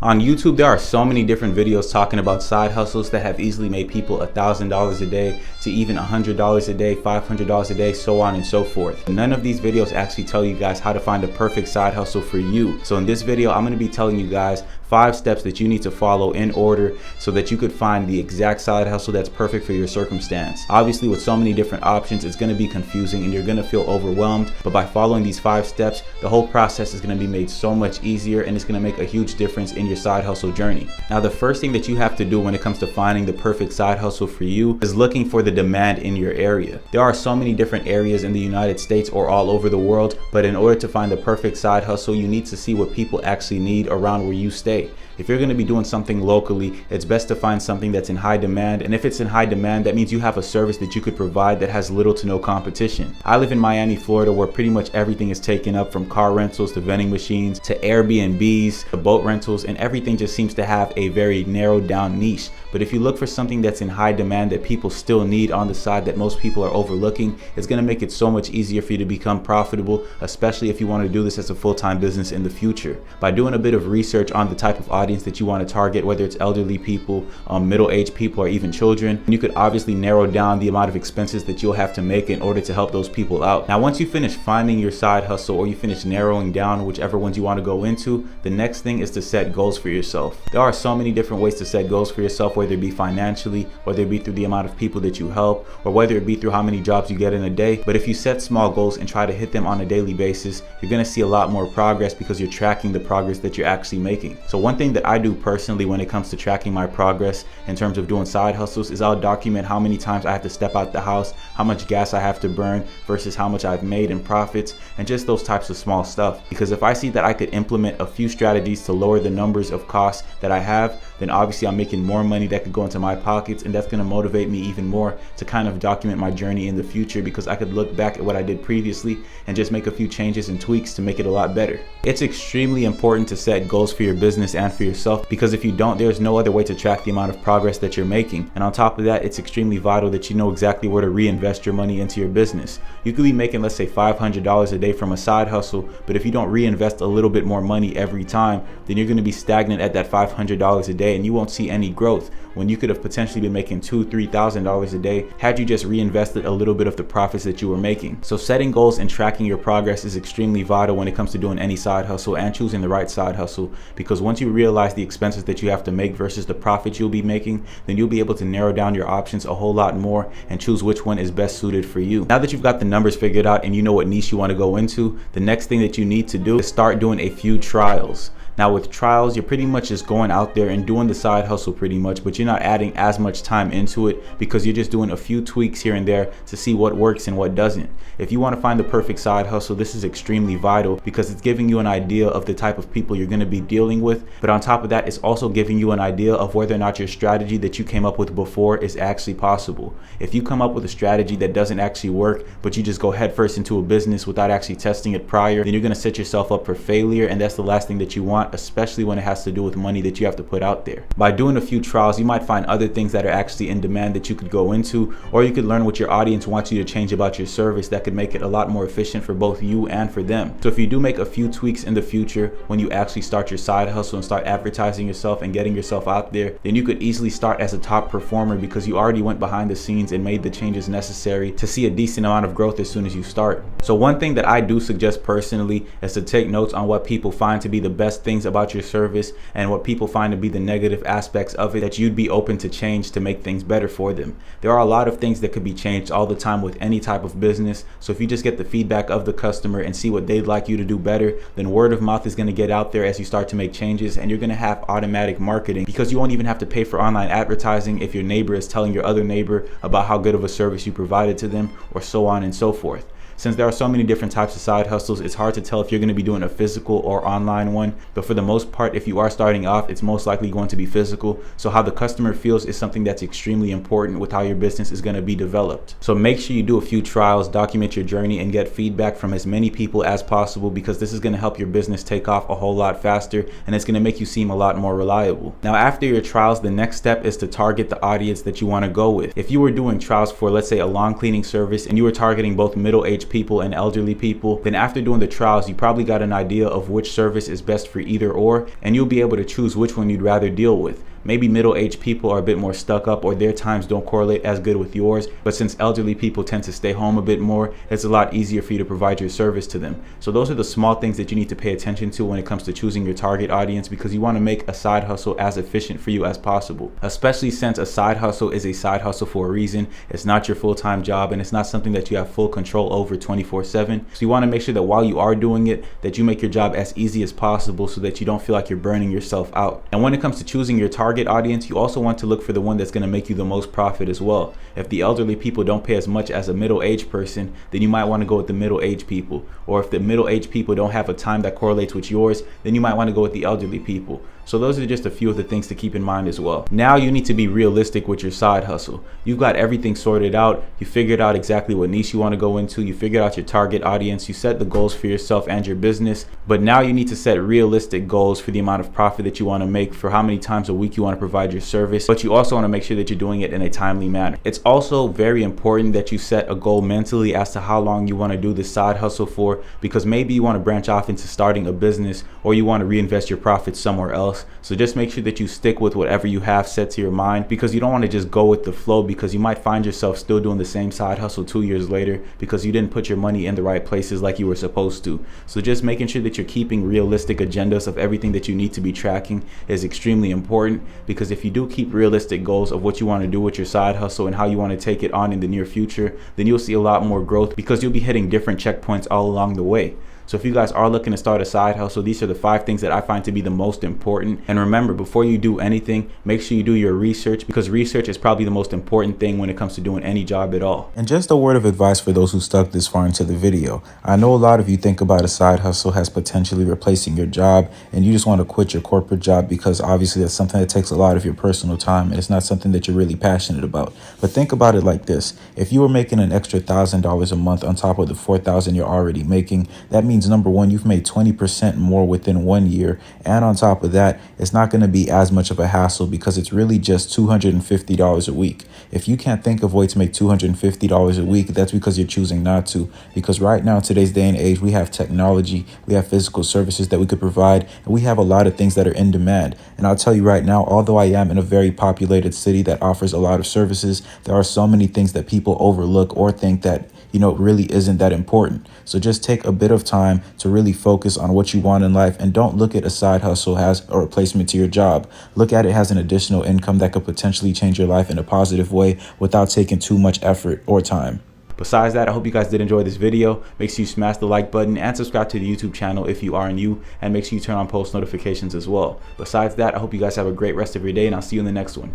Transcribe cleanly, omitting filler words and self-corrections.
On YouTube, there are so many different videos talking about side hustles that have easily made people $1,000 a day to even $100 a day, $500 a day, so on and so forth. None of these videos actually tell you guys how to find the perfect side hustle for you. So in this video, I'm going to be telling you guys 5 steps that you need to follow in order so that you could find the exact side hustle that's perfect for your circumstance. Obviously, with so many different options, it's going to be confusing and you're going to feel overwhelmed. But by following these 5 steps, the whole process is going to be made so much easier and it's going to make a huge difference in your side hustle journey. Now, the first thing that you have to do when it comes to finding the perfect side hustle for you is looking for the demand in your area. There are so many different areas in the United States or all over the world, but in order to find the perfect side hustle, you need to see what people actually need around where you stay. If you're going to be doing something locally, it's best to find something that's in high demand. And if it's in high demand, that means you have a service that you could provide that has little to no competition. I live in Miami, Florida, where pretty much everything is taken up, from car rentals to vending machines to Airbnbs to boat rentals, and everything just seems to have a very narrowed down niche. But if you look for something that's in high demand that people still need on the side that most people are overlooking, it's going to make it so much easier for you to become profitable, especially if you want to do this as a full-time business in the future. By doing a bit of research on the type of audience that you want to target, whether it's elderly people, middle-aged people, or even children, you could obviously narrow down the amount of expenses that you'll have to make in order to help those people out. Now, once you finish finding your side hustle, or you finish narrowing down whichever ones you want to go into, the next thing is to set goals for yourself. There are so many different ways to set goals for yourself, whether it be financially, whether it be through the amount of people that you help, or whether it be through how many jobs you get in a day. But if you set small goals and try to hit them on a daily basis, you're going to see a lot more progress because you're tracking the progress that you're actually making. So one thing that I do personally when it comes to tracking my progress in terms of doing side hustles is I'll document how many times I have to step out the house, how much gas I have to burn versus how much I've made in profits, and just those types of small stuff. Because if I see that I could implement a few strategies to lower the numbers of costs that I have, then obviously I'm making more money that could go into my pockets, and that's going to motivate me even more to kind of document my journey in the future, because I could look back at what I did previously and just make a few changes and tweaks to make it a lot better. It's extremely important to set goals for your business and for yourself, because if you don't, there's no other way to track the amount of progress that you're making. And on top of that, it's extremely vital that you know exactly where to reinvest your money into your business. You could be making, let's say, $500 a day from a side hustle, but if you don't reinvest a little bit more money every time, then you're going to be stagnant at that $500 a day and you won't see any growth, when you could have potentially been making $2,000–$3,000 a day had you just reinvested a little bit of the profits that you were making. So setting goals and tracking your progress is extremely vital when it comes to doing any side hustle and choosing the right side hustle, because once you realize the expenses that you have to make versus the profits you'll be making, then you'll be able to narrow down your options a whole lot more and choose which one is best suited for you. Now that you've got the numbers figured out and you know what niche you want to go into, the next thing that you need to do is start doing a few trials. Now with trials, you're pretty much just going out there and doing the side hustle pretty much, but you're not adding as much time into it because you're just doing a few tweaks here and there to see what works and what doesn't. If you want to find the perfect side hustle, this is extremely vital because it's giving you an idea of the type of people you're going to be dealing with. But on top of that, it's also giving you an idea of whether or not your strategy that you came up with before is actually possible. If you come up with a strategy that doesn't actually work, but you just go headfirst into a business without actually testing it prior, then you're going to set yourself up for failure, and that's the last thing that you want, especially when it has to do with money that you have to put out there. By doing a few trials, you might find other things that are actually in demand that you could go into, or you could learn what your audience wants you to change about your service that could make it a lot more efficient for both you and for them. So if you do make a few tweaks in the future when you actually start your side hustle and start advertising yourself and getting yourself out there, then you could easily start as a top performer because you already went behind the scenes and made the changes necessary to see a decent amount of growth as soon as you start. So one thing that I do suggest personally is to take notes on what people find to be the best things about your service and what people find to be the negative aspects of it that you'd be open to change to make things better for them. There are a lot of things that could be changed all the time with any type of business, so if you just get the feedback of the customer and see what they'd like you to do better, then word of mouth is going to get out there as you start to make changes, and you're going to have automatic marketing because you won't even have to pay for online advertising if your neighbor is telling your other neighbor about how good of a service you provided to them, or so on and so forth. Since there are so many different types of side hustles, it's hard to tell if you're going to be doing a physical or online one. But for the most part, if you are starting off, it's most likely going to be physical. So how the customer feels is something that's extremely important with how your business is going to be developed. So make sure you do a few trials, document your journey, and get feedback from as many people as possible, because this is going to help your business take off a whole lot faster, and it's going to make you seem a lot more reliable. Now, after your trials, the next step is to target the audience that you want to go with. If you were doing trials for, let's say, a lawn cleaning service and you were targeting both middle-aged people and elderly people, then after doing the trials, you probably got an idea of which service is best for either or, and you'll be able to choose which one you'd rather deal with. Maybe middle-aged people are a bit more stuck up, or their times don't correlate as good with yours, but since elderly people tend to stay home a bit more, it's a lot easier for you to provide your service to them. So those are the small things that you need to pay attention to when it comes to choosing your target audience, because you want to make a side hustle as efficient for you as possible, especially since a side hustle is a side hustle for a reason. It's not your full-time job, and it's not something that you have full control over 24/7. So you want to make sure that while you are doing it, that you make your job as easy as possible so that you don't feel like you're burning yourself out. And when it comes to choosing your target audience, you also want to look for the one that's going to make you the most profit as well. If the elderly people don't pay as much as a middle-aged person, then you might want to go with the middle-aged people. Or if the middle-aged people don't have a time that correlates with yours, then you might want to go with the elderly people. So those are just a few of the things to keep in mind as well. Now you need to be realistic with your side hustle. You've got everything sorted out. You figured out exactly what niche you want to go into. You figured out your target audience. You set the goals for yourself and your business. But now you need to set realistic goals for the amount of profit that you want to make, for how many times a week you want to provide your service. But you also want to make sure that you're doing it in a timely manner. It's also very important that you set a goal mentally as to how long you want to do this side hustle for, because maybe you want to branch off into starting a business, or you want to reinvest your profits somewhere else. So just make sure that you stick with whatever you have set to your mind, because you don't want to just go with the flow, because you might find yourself still doing the same side hustle 2 years later because you didn't put your money in the right places like you were supposed to. So just making sure that you're keeping realistic agendas of everything that you need to be tracking is extremely important, because if you do keep realistic goals of what you want to do with your side hustle and how you want to take it on in the near future, then you'll see a lot more growth, because you'll be hitting different checkpoints all along the way. So if you guys are looking to start a side hustle, these are the 5 things that I find to be the most important. And remember, before you do anything, make sure you do your research, because research is probably the most important thing when it comes to doing any job at all. And just a word of advice for those who stuck this far into the video. I know a lot of you think about a side hustle as potentially replacing your job, and you just want to quit your corporate job because obviously that's something that takes a lot of your personal time, and it's not something that you're really passionate about. But think about it like this. If you were making an extra $1,000 a month on top of the $4,000 you're already making, that means number one, you've made 20% more within 1 year. And on top of that, it's not going to be as much of a hassle, because it's really just $250 a week. If you can't think of a way to make $250 a week, that's because you're choosing not to. Because right now, in today's day and age, we have technology, we have physical services that we could provide, and we have a lot of things that are in demand. And I'll tell you right now, although I am in a very populated city that offers a lot of services, there are so many things that people overlook or think that, really isn't that important. So just take a bit of time to really focus on what you want in life, and don't look at a side hustle as a replacement to your job. Look at it as an additional income that could potentially change your life in a positive way without taking too much effort or time. Besides that, I hope you guys did enjoy this video. Make sure you smash the like button and subscribe to the YouTube channel if you are new, and make sure you turn on post notifications as well. Besides that, I hope you guys have a great rest of your day, and I'll see you in the next one.